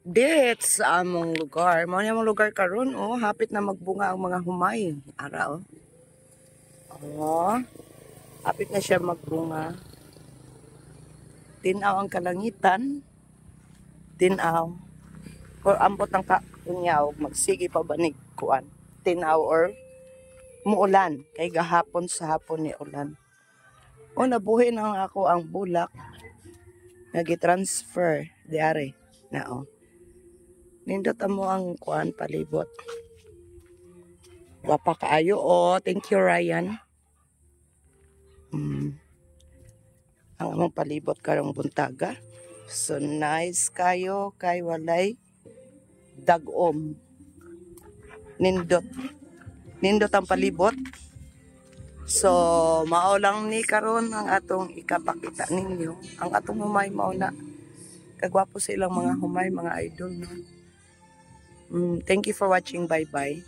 Dates sa among lugar. Mao ni among lugar karon oh, hapit na magbunga ang mga humay. Ara oh. Oh, hapit na siya magbunga. Tinaw ang kalangitan. Tinaw. Kung ambot ang kunyaw, magsige pa ba ni kuan? Tinaw or muulan. Kay gahapon sa hapon ni ulan. O nabuhi na ako ang bulak. Nagi-transfer diare na oh. Nindot mo ang kuan palibot. Wapa kaayo oh. Thank you Ryan. Ang among palibot karong buntaga. So nice kayo kay walay dagom. Nindot. Nindot ang palibot. So mao lang ni karon ang atong ikapakita ninyo. Ang atong humay mao na. Kagwapo sa ilang mga humay, mga idol no. Thank you for watching. Bye bye.